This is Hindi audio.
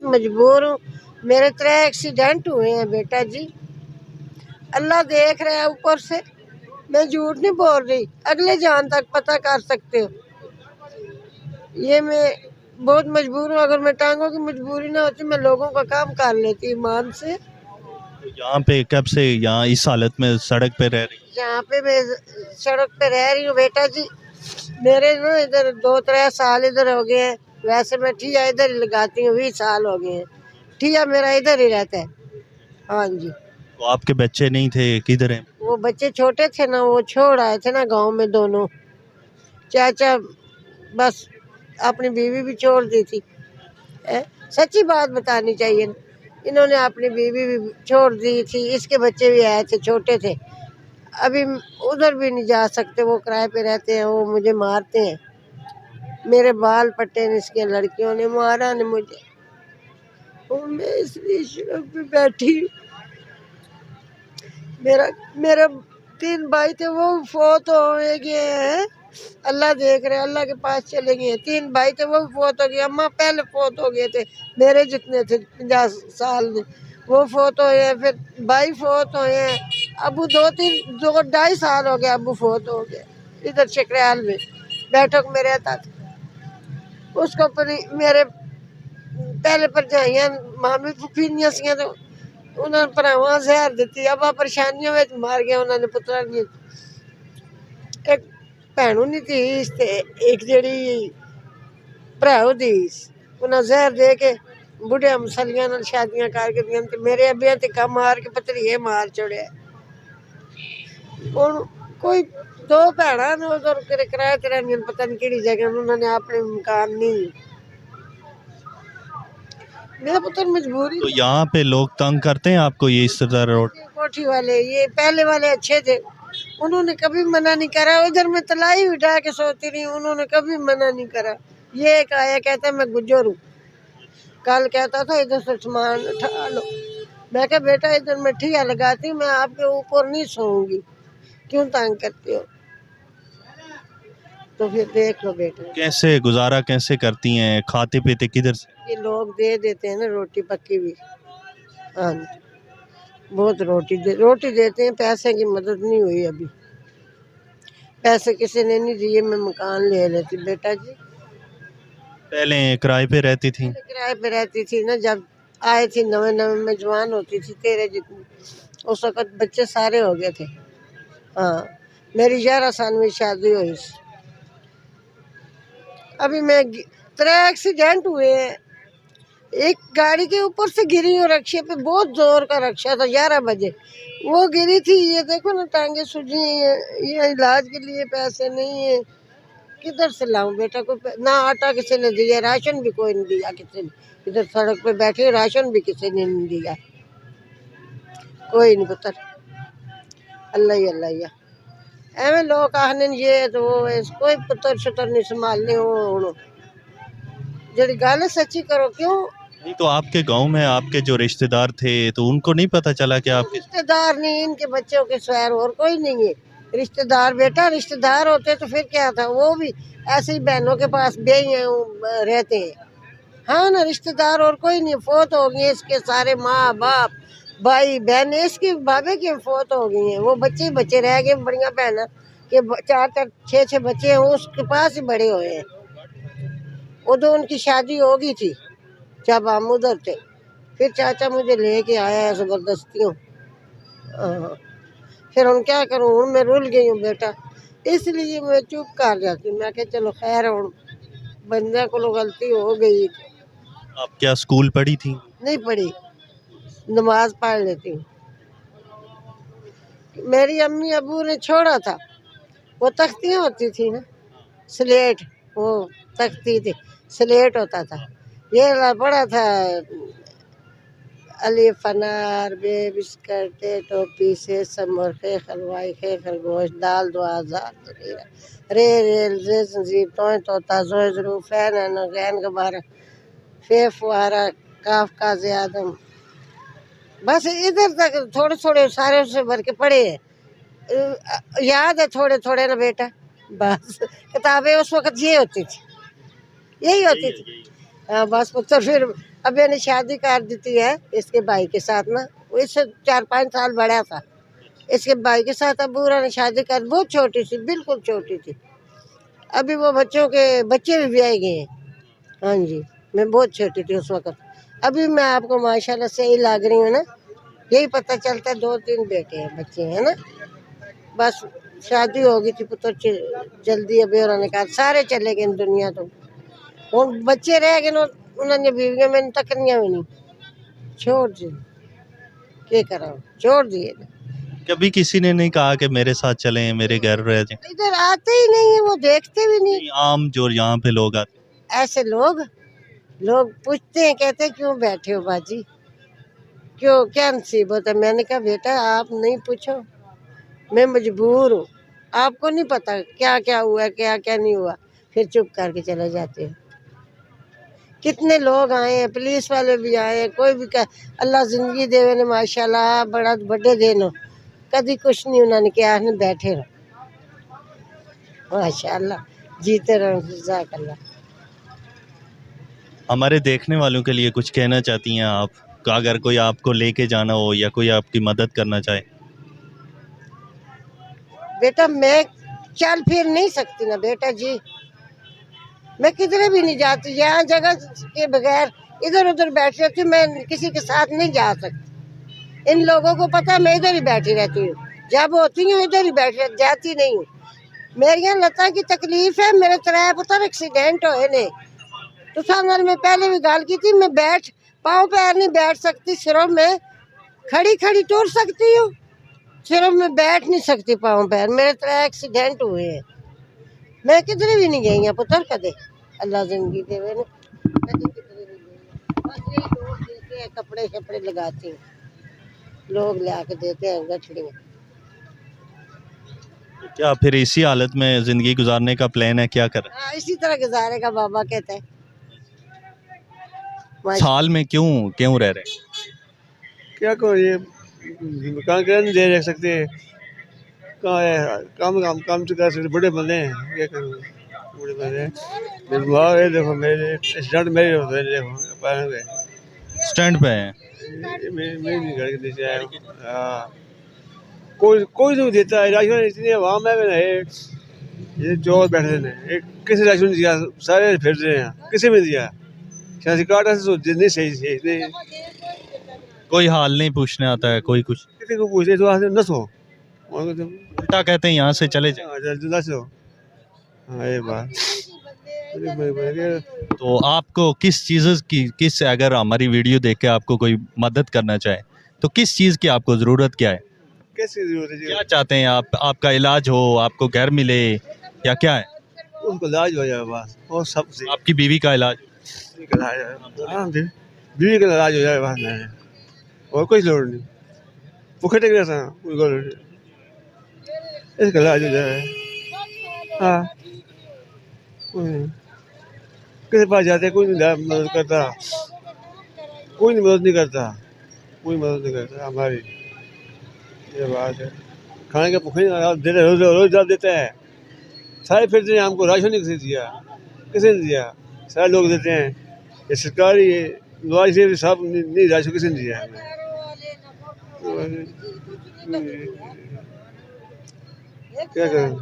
मजबूर हूँ। मेरे 3 एक्सीडेंट हुए हैं बेटा जी, अल्लाह देख रहा है ऊपर से, मैं झूठ नहीं बोल रही, अगले जान तक पता कर सकते हो। ये मैं बहुत मजबूर हूँ, अगर मैं टांगों की मजबूरी ना होती मैं लोगों का काम कर लेती ईमान से। तो यहाँ पे कब से यहाँ इस हालत में सड़क पे रह रही? यहाँ पे मैं सड़क पे रह रही हूँ बेटा जी, मेरे ना इधर 2-3 साल इधर हो गए हैं। वैसे मैं ठिया इधर ही लगाती हूँ, 20 साल हो गए हैं, ठिया मेरा इधर ही रहता है। हाँ जी। तो आपके बच्चे नहीं थे, किधर हैं? वो बच्चे छोटे थे ना, वो छोड़ आए थे ना गांव में दोनों। चाचा बस अपनी बीवी भी छोड़ दी थी। सच्ची बात बतानी चाहिए, इन्होंने अपनी बीवी भी छोड़ दी थी, इसके बच्चे भी आए थे, छोटे थे। अभी उधर भी नहीं जा सकते, वो किराए पे रहते हैं, वो मुझे मारते हैं। मेरे बाल पट्टे ने इसके लड़कियों ने मारा ने मुझे, और मैं इसलिए सड़क पे बैठी। मेरा मेरा 3 भाई थे, वो फोत हो गए हैं, अल्लाह देख रहे, अल्लाह के पास चले गए। 3 भाई थे, वो फोत हो गए। अम्मा पहले फोत हो गए थे, मेरे जितने थे 50 साल में, वो फोत हुए हैं। फिर भाई फोत हुए हैं। अबू 2-2.5 साल हो गए, अबू फोत हो गए। इधर चक्राल में बैठक में रहता था, उसको मेरे पहले भरजाइयां मामी फुफीनियां सी, तो उन्होंने भरावां जहर दी। अब परेशानियों में मार गया उन्होंने पुत्रा नहीं। एक भैनू नहीं थी, एक जड़ी भराओ दी, उन्हें जहर दे के बुढ़िया मसलियां नाल शादियां करके दियां, ते मेरे अब्बिया ते कम मार के पतरीए मार छोड़िया। हुण कोई 2 भैणां ने उधर किराए ते रहिंदियां, पता नहीं केड़ी जगह, उन्होंने अपने मकान नहीं। मेरा पुत्र मजबूरी। तो यहाँ पे लोग तंग करते हैं आपको, ये इस रोड? कोठी वाले, ये पहले वाले अच्छे थे, उन्होंने कभी मना नहीं करा। इधर मैं तलाई उठा के सोती रही, उन्होंने कभी मना नहीं करा। ये एक आया कहता मैं गुज्जर हूँ, कल कहता था इधर से सामान उठा लो। मैं कहा बेटा इधर मैं ठिया लगाती हूँ, मैं आपके ऊपर नहीं सोऊंगी, क्यों तंग करते हो। तो फिर देख लो बेटा, कैसे गुजारा कैसे करती हैं, खाते पीते किधर से? ये लोग दे देते हैं ना रोटी पक्की भी। हाँ, बहुत रोटी देते हैं, पैसे की मदद नहीं हुई अभी, पैसे किसी ने नहीं दिए, मैं मकान ले लेती बेटा जी। पहले किराए पे रहती थी? किराए पे रहती थी ना, जब आए थी नवे नवे में, जवान होती थी तेरे जितनी, उस वक्त बच्चे सारे हो गए थे। हाँ, मेरी 11 साल में शादी हुई। अभी मैं 3 एक्सीडेंट हुए हैं, एक गाड़ी के ऊपर से गिरी हूँ, रक्षा पे बहुत जोर का रक्षा था, 11 बजे वो गिरी थी। ये देखो ना टांगे सूजी है, ये इलाज के लिए पैसे नहीं है, किधर से लाऊं बेटा। को ना आटा किसी ने दिया, राशन भी कोई नहीं दिया किसी ने। इधर सड़क पे बैठे, राशन भी किसी ने नहीं दिया, कोई नहीं पुत्र, अल्लाह ही अल्लाह ही। एवं लोग आखने ये तो वो है, कोई पुत्र शुतर नहीं संभालने। हो जड़ी गल सच्ची करो, क्यों नहीं तो आपके गांव में आपके जो रिश्तेदार थे, तो उनको नहीं पता चला कि आपके? रिश्तेदार नहीं, इनके बच्चों के सैर और कोई नहीं है रिश्तेदार। बेटा रिश्तेदार होते तो फिर क्या था, वो भी ऐसे ही बहनों के पास बेई रहते हैं। हाँ ना, रिश्तेदार और कोई नहीं। फोत हो गए इसके सारे माँ बाप भाई बहन, इसकी भाभी की फोत हो गई हैं, वो बच्चे ही बच्चे रह गए। बड़िया बहना के 4-6 बच्चे हैं, उसके पास ही बड़े हुए हैं। उधर उनकी शादी हो गई थी जब हम उधर थे, फिर चाचा मुझे लेके आया है जबरदस्तियों। फिर हम क्या करूँ, हूँ मैं रुल गई हूँ बेटा, इसलिए मैं चुप कर जाती हूँ। मैं क्या चलो खैर, हूँ बंदे को गलती हो गई। आप क्या स्कूल पढ़ी थी? नहीं पढ़ी, नमाज पढ़ लेती हूँ। मेरी अम्मी अबू ने छोड़ा था, वो तख्तियाँ होती थी ना, स्लेट, वो तख्ती थी, स्लेट होता था। ये पढ़ा था अलिफ अनार बे बिस्कट टोपी से समर खे खलवाई खे खरगोश दाल दुआजार रे रेल रे संजीव तो ताजो जरूर फैन है गैन गबार फे फुहारा काफ का ज़्यादम। बस इधर तक थोड़े थोड़े सारे से भर के पढ़े हैं, याद है थोड़े थोड़े ना बेटा। बस किताबें उस वक्त ये होती थी, यही होती थी। हाँ बस पुत्र, फिर अब मैंने शादी कर दी है इसके भाई के साथ ना, वो इससे 4-5 साल बड़ा था। इसके भाई के साथ अब बुरा ने शादी कर, बहुत छोटी थी, बिल्कुल छोटी थी। अभी वो बच्चे भी ब्याह गए हैं। हाँ जी, मैं बहुत छोटी थी उस वक्त। अभी मैं आपको माशाल्लाह से ही लग रही हूँ ना, यही पता चलता है 2-3 बेटे हैं, बच्चे हैं ना। बस शादी हो गई थी पुत्र जल्दी, अभी उन्होंने कहा सारे चले गए दुनिया तो, और बच्चे रह गए ना, उन्होंने बीवियां मैंने तकनियां भी नहीं, छोड़ दी, क्या करा, छोड़ दिए। कभी किसी ने नहीं कहा कि मेरे साथ चलें, मेरे घर रह जाएं? इधर आते ही नहीं है, वो देखते भी नहीं। आम जो यहाँ पे लोग आते ऐसे लोग पूछते हैं, कहते हैं क्यों बैठे हो बाजी, क्यों, क्या मुसीबत है। मैंने कहा बेटा आप नहीं पूछो, मैं मजबूर हूँ, आपको नहीं पता क्या क्या हुआ क्या क्या नहीं हुआ, फिर चुप करके चले जाते हैं। कितने लोग आए हैं, पुलिस वाले भी आए हैं, कोई भी अल्लाह जिंदगी देवे ने माशाल्लाह, बड़ा बड़े दिन हो, कभी कुछ नहीं उन्होंने किया, ने बैठे रहो माशाल्लाह, जीते रहो जज़ाकल्लाह। हमारे देखने वालों के लिए कुछ कहना चाहती हैं आप, अगर कोई आपको लेके जाना हो या कोई आपकी मदद करना चाहे? बेटा मैं चल फिर नहीं सकती ना बेटा जी, मैं किधर भी नहीं जाती, यहाँ जगह के बगैर इधर उधर बैठ रहती हूँ, मैं किसी के साथ नहीं जा सकती। इन लोगों को पता है मैं इधर ही बैठी रहती हूँ, जब होती हूँ इधर ही बैठी रहती, जाती नहीं हूँ। मेरी यहाँ लता की तकलीफ है, मेरे 3 पुत्र एक्सीडेंट होए ने, तो सामने में पहले भी गाल की थी, मैं पाँव पैर नहीं बैठ सकती, सिर्फ में खड़ी खड़ी टूट सकती हूँ, सिर्फ में बैठ नहीं सकती पाँव पैर, मेरे 3 एक्सीडेंट हुए हैं। मैं किधर भी नहीं गई पुत्र, कदे अल्लाह जिंदगी देवे ने, कदे किधर भी नहीं गई। बस यही लोग देते हैं, कपड़े शपड़े लगाते हैं, लोग ला के देते हैं गठड़ियाँ। क्या फिर इसी हालत में जिंदगी गुजारने का प्लान है, क्या करें? इसी तरह गुजारे का बाबा कहता है। साल में क्यों रह रहे हैं? क्या करो, ये कहाँ कर नहीं दे रख सकते, कहाँ है काम तो कर सकते, बड़े बंदे हैं, क्या करूँ, बड़े बंदे हैं। मेरे माँ है, देखो मेरे एक्सीडेंट मेरे होते हैं, देखो पैर में स्टैंड पे हैं। मैं नहीं घर के नीचे आया हूँ। हाँ, कोई नहीं देता है राशन, इतनी वहाँ में है, ये चौक बैठे हैं, किसी राशन दिया, सारे फिर रहे हैं, किसी में दिया शादी कार्ड से नहीं सही नहीं, कोई हाल नहीं पूछने आता है, कोई कुछ किसी को पूछते तो न सो उल्टा कहते हैं यहाँ से चले जाए। न सो। हाँ ये बात। तो आपको किस अगर हमारी वीडियो देख के आपको कोई मदद करना चाहे तो किस चीज़ की आपको ज़रूरत क्या है? कैसी जरूरत है? क्या चाहते हैं आप? आपका इलाज हो, आपको घर मिले, या क्या है? उसको इलाज हो जाए बस, और सबसे आपकी बीवी का इलाज? हाँ बीवी का इलाज हो जाए बस, नहीं और कोई लोड़ नहीं, भूखे टेक रहता कोई लोड़ नहीं, इसका इलाज हो जाए। हाँ कोई नहीं, किसी पास जाते कोई नहीं मदद करता, कोई नहीं मदद नहीं करता, कोई मदद नहीं करता हमारी, ये बात है। खाने के भूखे देते, रोज दाल देता है, सारे फिरते हैं, हमको राशन नहीं किसी ने दिया, सारे लोग देते हैं, ये सरकारी दवाई से भी सब नहीं, राशन किसी ने दिया हमें। क्या करें?